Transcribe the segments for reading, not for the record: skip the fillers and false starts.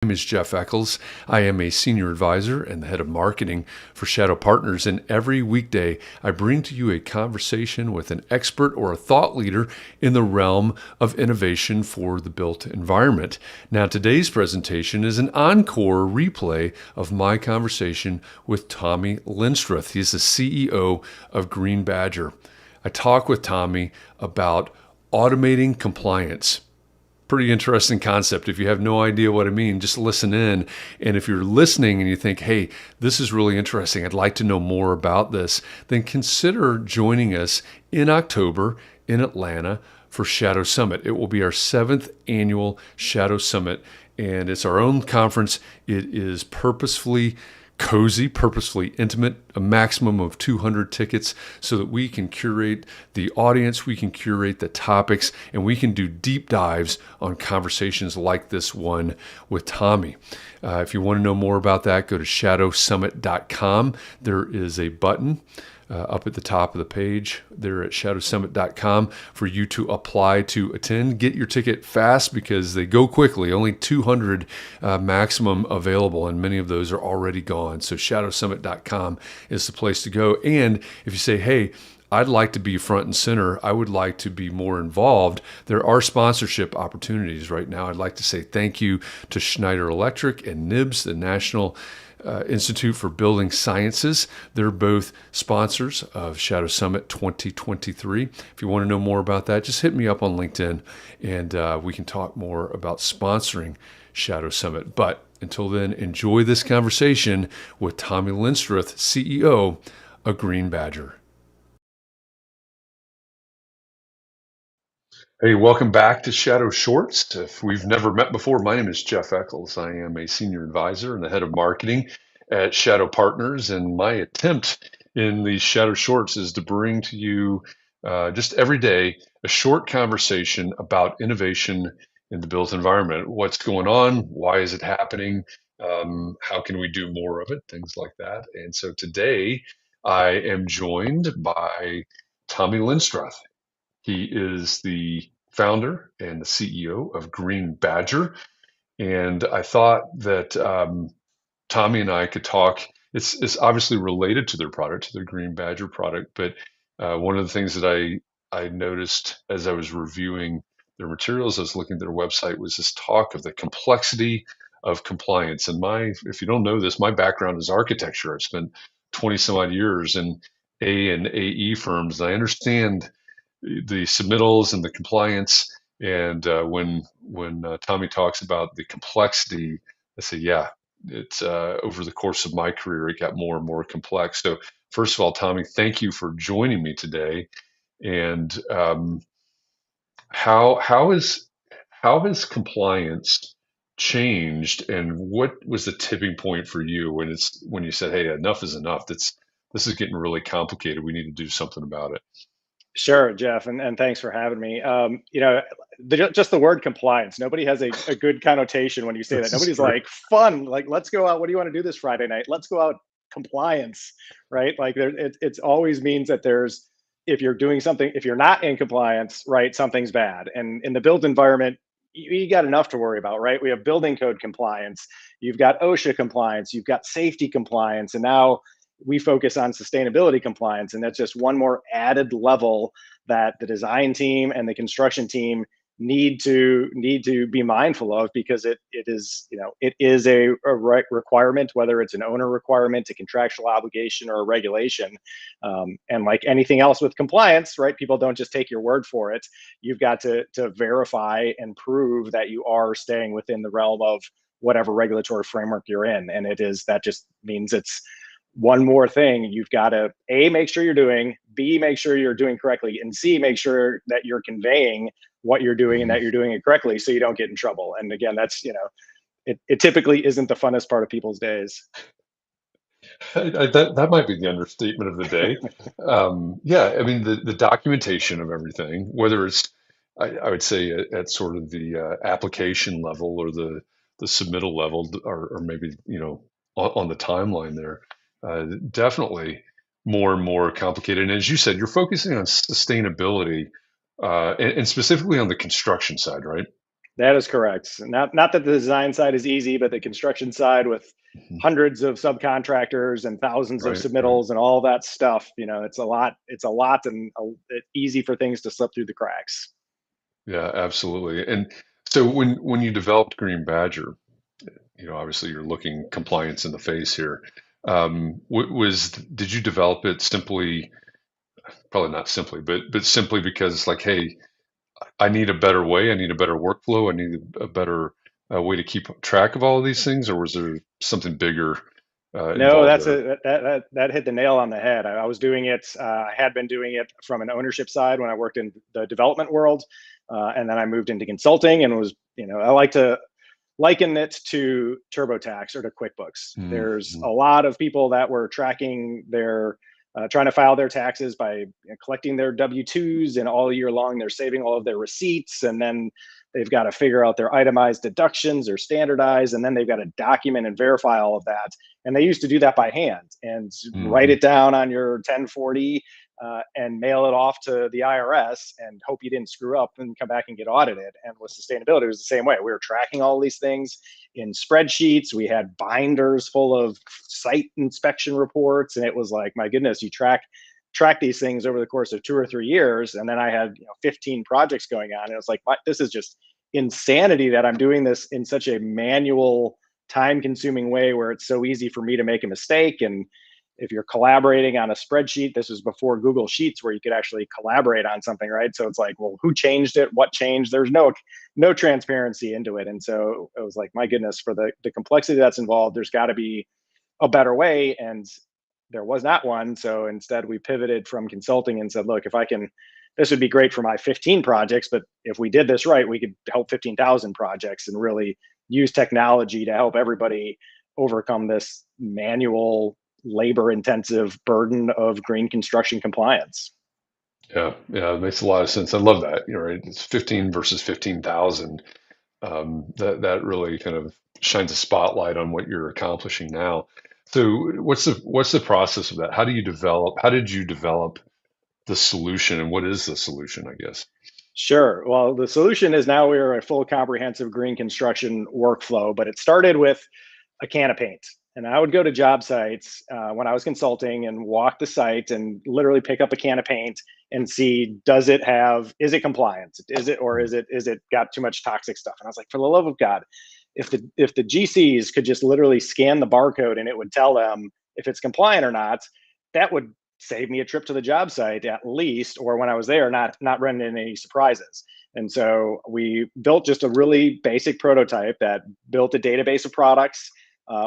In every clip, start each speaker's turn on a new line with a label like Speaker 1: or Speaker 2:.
Speaker 1: My name is Jeff Echols. I am a senior advisor and the head of marketing for Shadow Partners. And every weekday, I bring to you a conversation with an expert or a thought leader in the realm of innovation for the built environment. Now, today's presentation is an encore replay of my conversation with Tommy Linstroth. He's the CEO of Green Badger. I talk with Tommy about automating compliance. Pretty interesting concept. If you have no idea what I mean, just listen in. And if you're listening and you think, hey, this is really interesting, I'd like to know more about this, then consider joining us in October in Atlanta for Shadow Summit. It will be our 7th annual Shadow Summit, and it's our own conference. It is purposefully cozy, purposefully intimate, a maximum of 200 tickets so that we can curate the audience, we can curate the topics, and we can do deep dives on conversations like this one with Tommy. If you want to know more about that, go to shadowsummit.com. There is a button up at the top of the page there at shadowsummit.com for you to apply to attend. Get your ticket fast because they go quickly. Only 200 maximum available, and many of those are already gone. So shadowsummit.com is the place to go. And if you say, hey, I'd like to be front and center, I would like to be more involved, there are sponsorship opportunities right now. I'd like to say thank you to Schneider Electric and NIBS, the National Institute for Building Sciences. They're both sponsors of Shadow Summit 2023. If you want to know more about that, just hit me up on LinkedIn and we can talk more about sponsoring Shadow Summit. But until then, enjoy this conversation with Tommy Linstroth, CEO of Green Badger. Hey, welcome back to Shadow Shorts. If we've never met before, my name is Jeff Echols. I am a senior advisor and the head of marketing at Shadow Partners. And my attempt in these Shadow Shorts is to bring to you just every day a short conversation about innovation in the built environment. What's going on? Why is it happening? How can we do more of it? Things like that. And so today I am joined by Tommy Linstroth. He is the founder and the CEO of Green Badger. And I thought that Tommy and I could talk. It's obviously related to their product, to their Green Badger product. But one of the things that I noticed as I was reviewing their materials, I was looking at their website, was this talk of the complexity of compliance. And if you don't know this, my background is architecture. I've spent 20 some odd years in A and AE firms. And I understand the submittals and the compliance. And when Tommy talks about the complexity, I say, yeah, it's over the course of my career, it got more and more complex. So first of all, Tommy, thank you for joining me today. And how has compliance changed, and what was the tipping point for you when you said, hey, enough is enough? This is getting really complicated. We need to do something about it.
Speaker 2: Sure, Jeff, and thanks for having me. Just the word compliance, nobody has a good connotation when you say that.
Speaker 1: This is
Speaker 2: Nobody's
Speaker 1: true.
Speaker 2: like, fun, like, let's go out. What do you want to do this Friday night? Let's go out. Compliance, right? Like, it always means that if you're doing something, if you're not in compliance, right, something's bad. And in the built environment, you got enough to worry about, right? We have building code compliance, you've got OSHA compliance, you've got safety compliance, and now we focus on sustainability compliance. And that's just one more added level that the design team and the construction team need to be mindful of, because it is a requirement, whether it's an owner requirement, a contractual obligation, or a regulation. And like anything else with compliance, right, people don't just take your word for it. You've got to verify and prove that you are staying within the realm of whatever regulatory framework you're in. And that just means it's one more thing you've got to A, make sure you're doing, B, make sure you're doing correctly, and C, make sure that you're conveying what you're doing and that you're doing it correctly so you don't get in trouble. And again, that's, it typically isn't the funnest part of people's days.
Speaker 1: That might be the understatement of the day. Yeah, I mean the documentation of everything, whether it's I would say at sort of the application level or the submittal level, or maybe on the timeline there, definitely more and more complicated. And as you said, you're focusing on sustainability and specifically on the construction side, right?
Speaker 2: That is correct. Not that the design side is easy, but the construction side with
Speaker 1: Mhm.
Speaker 2: hundreds of subcontractors and thousands of
Speaker 1: Right, right.
Speaker 2: submittals and all that stuff, it's a lot. It's a lot, and it's easy for things to slip through the cracks.
Speaker 1: Yeah, absolutely. And so when you developed Green Badger, obviously you're looking compliance in the face here. Did you develop it simply, probably not simply, but simply because like, hey, I need a better way, I need a better workflow, I need a better way to keep track of all of these things, or was there something bigger
Speaker 2: No,
Speaker 1: involved
Speaker 2: that's
Speaker 1: there?
Speaker 2: that hit the nail on the head. I was doing it. I had been doing it from an ownership side when I worked in the development world, and then I moved into consulting and was, I like to liken it to TurboTax or to QuickBooks. There's
Speaker 1: Mm-hmm.
Speaker 2: a lot of people that were tracking their, trying to file their taxes by collecting their W-2s, and all year long they're saving all of their receipts, and then they've got to figure out their itemized deductions or standardized, and then they've got to document and verify all of that. And they used to do that by hand and write
Speaker 1: Mm-hmm.
Speaker 2: it down on your 1040, and mail it off to the IRS and hope you didn't screw up and come back and get audited. And with sustainability, it was the same way. We were tracking all these things in spreadsheets. We had binders full of site inspection reports, and it was like, my goodness, you track these things over the course of 2 or 3 years. And then I had 15 projects going on, and it was like, this is just insanity that I'm doing this in such a manual, time consuming way where it's so easy for me to make a mistake. And if you're collaborating on a spreadsheet, this was before Google Sheets where you could actually collaborate on something, right? So it's like, well, who changed it? What changed? There's no transparency into it. And so it was like, my goodness, for the complexity that's involved, there's got to be a better way. And there was not one. So instead, we pivoted from consulting and said, look, if I can, this would be great for my 15 projects, but if we did this right, we could help 15,000 projects and really use technology to help everybody overcome this manual, labor intensive burden of green construction compliance.
Speaker 1: Yeah, yeah, it makes a lot of sense. I love that. Right? It's 15 versus 15,000. That really kind of shines a spotlight on what you're accomplishing now. So what's the process of that? How did you develop the solution, and what is the solution, I guess?
Speaker 2: Sure. Well, the solution is now we're a full comprehensive green construction workflow, but it started with a can of paint. And I would go to job sites when I was consulting and walk the site and literally pick up a can of paint and see, is it compliant? Is it, or is it got too much toxic stuff? And I was like, for the love of God, if the GCs could just literally scan the barcode and it would tell them if it's compliant or not, that would save me a trip to the job site at least, or when I was there, not running into any surprises. And so we built just a really basic prototype that built a database of products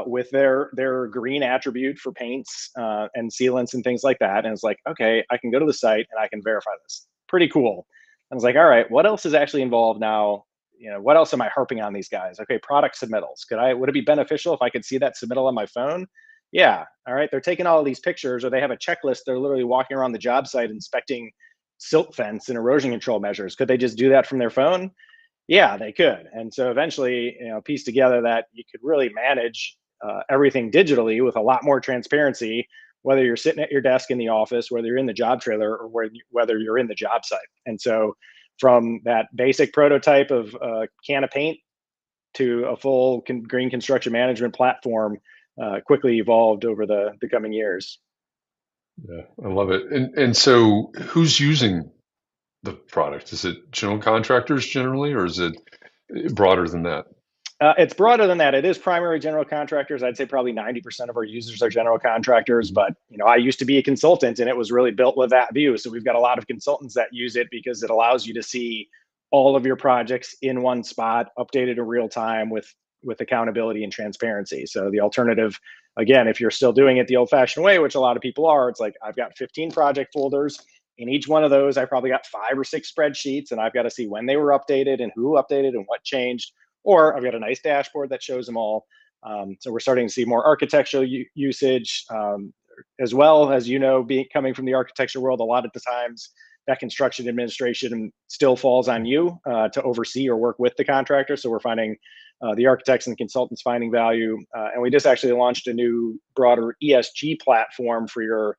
Speaker 2: with their green attribute for paints and sealants and things like that. And it's like, okay, I can go to the site and I can verify this. Pretty cool. I was like, all right, what else is actually involved now? What else am I harping on these guys? Okay, product submittals. Would it be beneficial if I could see that submittal on my phone? Yeah. All right. They're taking all of these pictures, or they have a checklist. They're literally walking around the job site inspecting silt fence and erosion control measures. Could they just do that from their phone? Yeah, they could. And so eventually, piece together that you could really manage everything digitally with a lot more transparency, whether you're sitting at your desk in the office, whether you're in the job trailer, or whether you're in the job site. And so, from that basic prototype of a can of paint to a full green construction management platform, quickly evolved over the coming years.
Speaker 1: Yeah, I love it. And so who's using the product? Is it general contractors generally, or is it broader than that?
Speaker 2: It's broader than that. It is primary general contractors. I'd say probably 90% of our users are general contractors.
Speaker 1: Mhm.
Speaker 2: But I used to be a consultant, and it was really built with that view. So we've got a lot of consultants that use it because it allows you to see all of your projects in one spot, updated in real time with accountability and transparency. So the alternative, again, if you're still doing it the old-fashioned way, which a lot of people are, it's like I've got 15 project folders. In each one of those, I probably got 5 or 6 spreadsheets, and I've got to see when they were updated and who updated and what changed. Or I've got a nice dashboard that shows them all. So we're starting to see more architectural usage, as well as, being coming from the architecture world. A lot of the times, that construction administration still falls on you to oversee or work with the contractor. So we're finding the architects and consultants finding value, and we just actually launched a new, broader ESG platform for your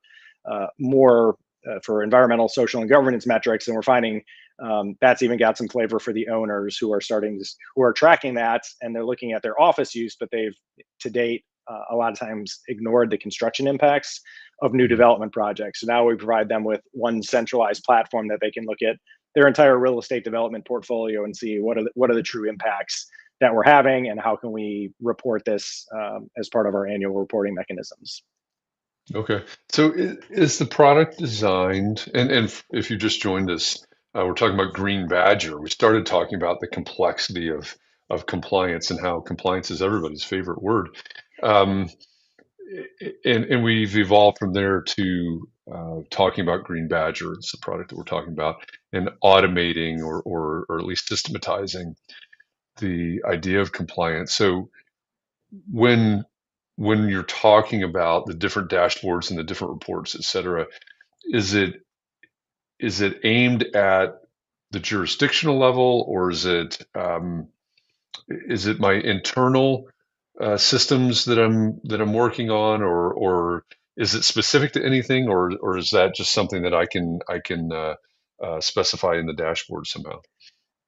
Speaker 2: more for environmental, social, and governance metrics. And we're finding That's even got some flavor for the owners who are tracking that, and they're looking at their office use, but they've to date a lot of times ignored the construction impacts of new
Speaker 1: Mhm.
Speaker 2: development projects. So now we provide them with one centralized platform that they can look at their entire real estate development portfolio and see what are the true impacts that we're having, and how can we report this as part of our annual reporting mechanisms.
Speaker 1: Okay. So is the product designed, and if you just joined us, we're talking about Green Badger. We started talking about the complexity of compliance and how compliance is everybody's favorite word. Um, and we've evolved from there to talking about Green Badger. It's the product that we're talking about, and automating or at least systematizing the idea of compliance. So when when you're talking about the different dashboards and the different reports, et cetera, is it is it aimed at the jurisdictional level, or is it my internal systems that I'm working on, or is it specific to anything, or is that just something that I can specify in the dashboard somehow?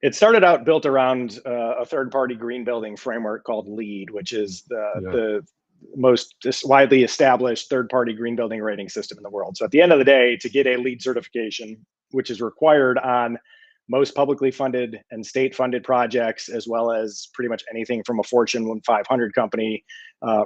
Speaker 2: It started out built around a third-party green building framework called LEED, which is
Speaker 1: Yeah.
Speaker 2: the most widely established third-party green building rating system in the world. So at the end of the day, to get a LEED certification, which is required on most publicly funded and state-funded projects, as well as pretty much anything from a Fortune 500 company,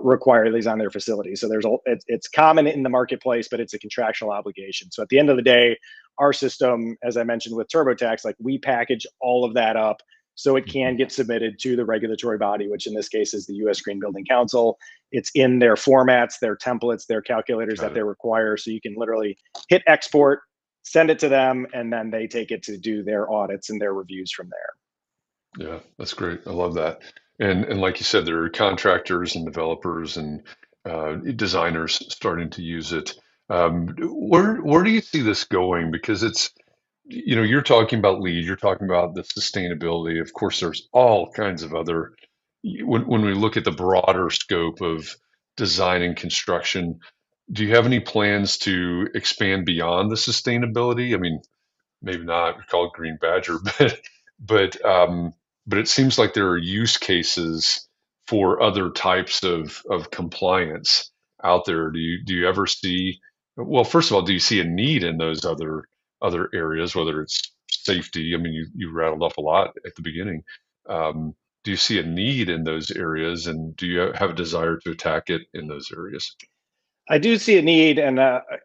Speaker 2: require these on their facilities. So it's common in the marketplace, but it's a contractual obligation. So at the end of the day, our system, as I mentioned with TurboTax, like we package all of that up so it
Speaker 1: Mhm.
Speaker 2: can get submitted to the regulatory body, which in this case is the U.S. Green Building Council. It's in their formats, their templates, their calculators
Speaker 1: Got
Speaker 2: that
Speaker 1: it.
Speaker 2: they require. So you can literally hit export, send it to them, and then they take it to do their audits and their reviews from there.
Speaker 1: Yeah, that's great. I love that. And like you said, there are contractors and developers and designers starting to use it. Where do you see this going? Because you're talking about lead, you're talking about the sustainability. Of course, there's all kinds of other. When we look at the broader scope of design and construction, do you have any plans to expand beyond the sustainability? I mean, maybe not call it Green Badger, but but it seems like there are use cases for other types of compliance out there. Do you ever see? Well, first of all, do you see a need in those other areas, whether it's safety? I mean, you rattled off a lot at the beginning. Um, do you see a need in those areas, and do you have a desire to attack it in those areas?
Speaker 2: I do see a need, and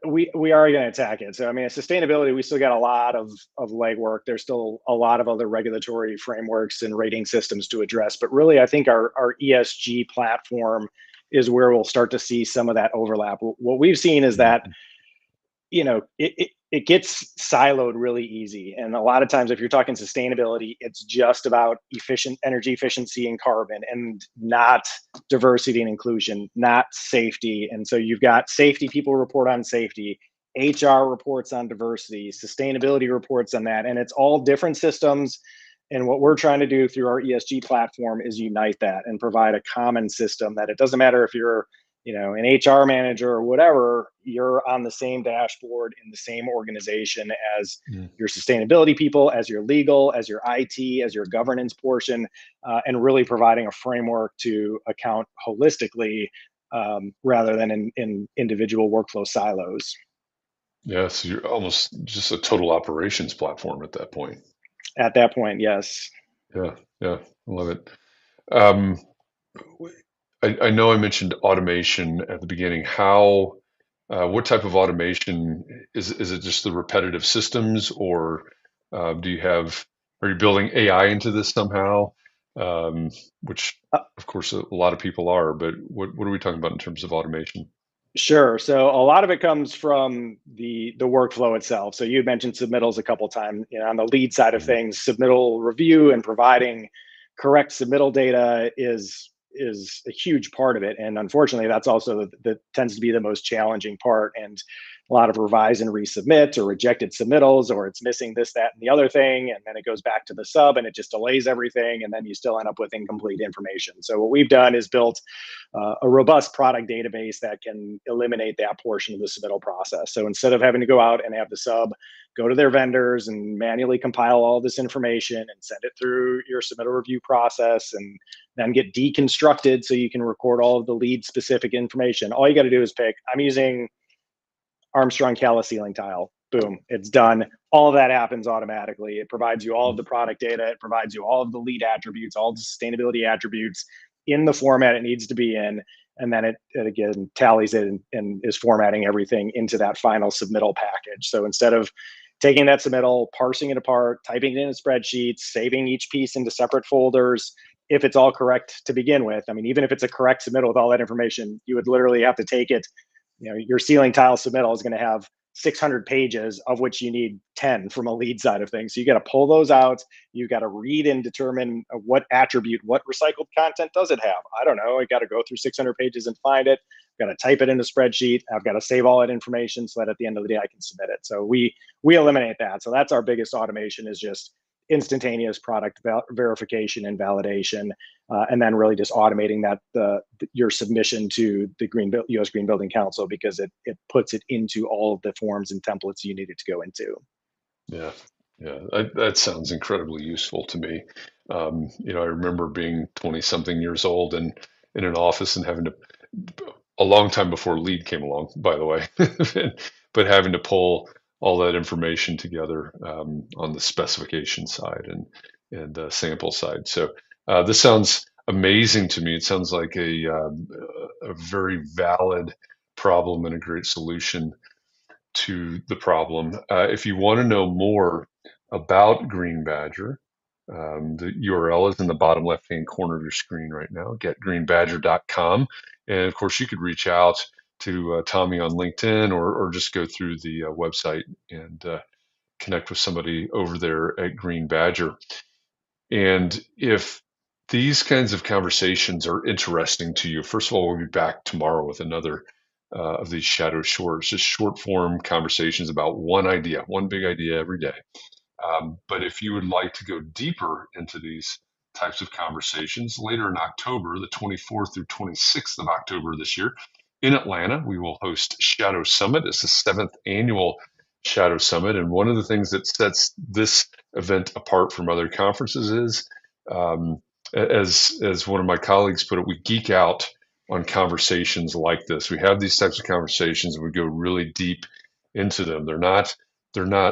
Speaker 2: we are going to attack it. So, I mean, sustainability, we still got a lot of legwork. There's still a lot of other regulatory frameworks and rating systems to address. But really, I think our ESG platform is where we'll start to see some of that overlap. What we've seen is that
Speaker 1: Mhm.
Speaker 2: it gets siloed really easy, and a lot of times if you're talking sustainability, it's just about efficient energy efficiency and carbon, and not diversity and inclusion, not safety. And so you've got safety people report on safety, HR reports on diversity, sustainability reports on that, and it's all different systems. And what we're trying to do through our ESG platform is unite that and provide a common system that it doesn't matter if you're an HR manager or whatever, you're on the same dashboard in the same organization as
Speaker 1: Mm.
Speaker 2: your sustainability people, as your legal, as your IT, as your governance portion, and really providing a framework to account holistically, rather than in individual workflow silos.
Speaker 1: Yeah, so you're almost just a total operations platform at that point.
Speaker 2: At that point, yes.
Speaker 1: Yeah, yeah, I love it. Um, I know I mentioned automation at the beginning. What type of automation is it just the repetitive systems, or are you building AI into this somehow? Um, which,
Speaker 2: Uh,
Speaker 1: of course, a lot of people are, but what are we talking about in terms of automation?
Speaker 2: Sure. So a lot of it comes from the workflow itself. So you had mentioned submittals a couple times. On the lead side of
Speaker 1: Mhm.
Speaker 2: things, submittal review and providing correct submittal data is a huge part of it. And unfortunately, that's also that tends to be the most challenging part. And a lot of revise and resubmit or rejected submittals, or it's missing this, that, and the other thing, and then it goes back to the sub and it just delays everything, and then you still end up with incomplete information. So what we've done is built a robust product database that can eliminate that portion of the submittal process. So instead of having to go out and have the sub go to their vendors and manually compile all this information and send it through your submittal review process and then get deconstructed so you can record all of the lead specific information, all you got to do is pick, I'm using Armstrong Calla ceiling tile. Boom, it's done. All of that happens automatically. It provides you all of the product data. It provides you all of the lead attributes, all the sustainability attributes in the format it needs to be in. And then it again tallies it and is formatting everything into that final submittal package. So instead of taking that submittal, parsing it apart, typing it in a spreadsheet, saving each piece into separate folders, if it's all correct to begin with, I mean, even if it's a correct submittal with all that information, you would literally have to take it. Your ceiling tile submittal is going to have 600 pages, of which you need 10 from a lead side of things. So you got to pull those out. You got to read and determine what attribute, what recycled content does it have? I don't know. I got to go through 600 pages and find it. I've got to type it in a spreadsheet. I've got to save all that information so that at the end of the day I can submit it. So we eliminate that. So that's our biggest automation, is just instantaneous product verification and validation, and then really just automating that your submission to the U.S. Green Building Council, because it puts it into all of the forms and templates you need it to go into.
Speaker 1: Yeah, that sounds incredibly useful to me. I remember being 20 something years old and in an office and having to, a long time before Lead came along, by the way, but having to pull all that information together on the specification side and sample side. So this sounds amazing to me. It sounds like a very valid problem and a great solution to the problem. If you want to know more about Green Badger, the URL is in the bottom left-hand corner of your screen right now, getgreenbadger.com. And of course, you could reach out to Tommy on LinkedIn or just go through the website and connect with somebody over there at Green Badger. And if these kinds of conversations are interesting to you, first of all, we'll be back tomorrow with another of these shadow shorts, just short form conversations about one idea, one big idea every day. But if you would like to go deeper into these types of conversations, later in October, the 24th through 26th of October this year, in Atlanta, we will host Shadow Summit. It's the 7th annual Shadow Summit. And one of the things that sets this event apart from other conferences is, as one of my colleagues put it, we geek out on conversations like this. We have these types of conversations and we go really deep into them. They're not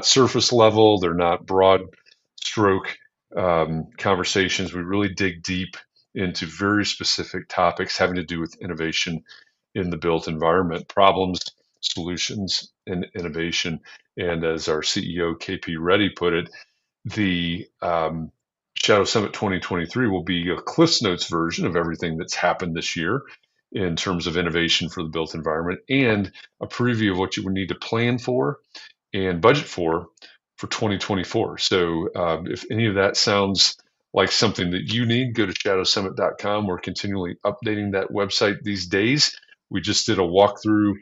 Speaker 1: surface level. They're not broad stroke conversations. We really dig deep into very specific topics having to do with innovation in the built environment, problems, solutions, and innovation. And as our CEO, KP Reddy, put it, the Shadow Summit 2023 will be a Cliff's Notes version of everything that's happened this year in terms of innovation for the built environment, and a preview of what you would need to plan for and budget for 2024. So if any of that sounds like something that you need, go to shadowsummit.com. We're continually updating that website these days. We just did a walkthrough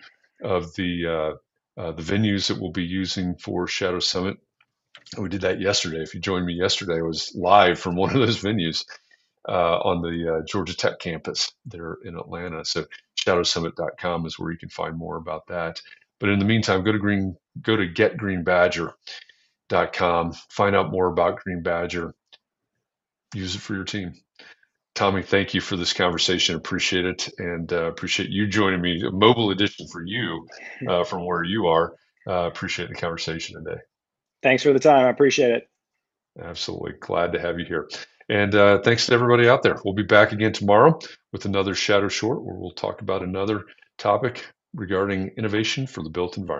Speaker 1: of the venues that we'll be using for Shadow Summit. We did that yesterday. If you joined me yesterday, I was live from one of those venues on the Georgia Tech campus there in Atlanta. So shadowsummit.com is where you can find more about that. But in the meantime, go to getgreenbadger.com, find out more about Green Badger, use it for your team. Tommy, thank you for this conversation. Appreciate it, and appreciate you joining me. A mobile edition for you from where you are. Appreciate the conversation today.
Speaker 2: Thanks for the time. I appreciate it.
Speaker 1: Absolutely. Glad to have you here. And thanks to everybody out there. We'll be back again tomorrow with another Shadow Short where we'll talk about another topic regarding innovation for the built environment.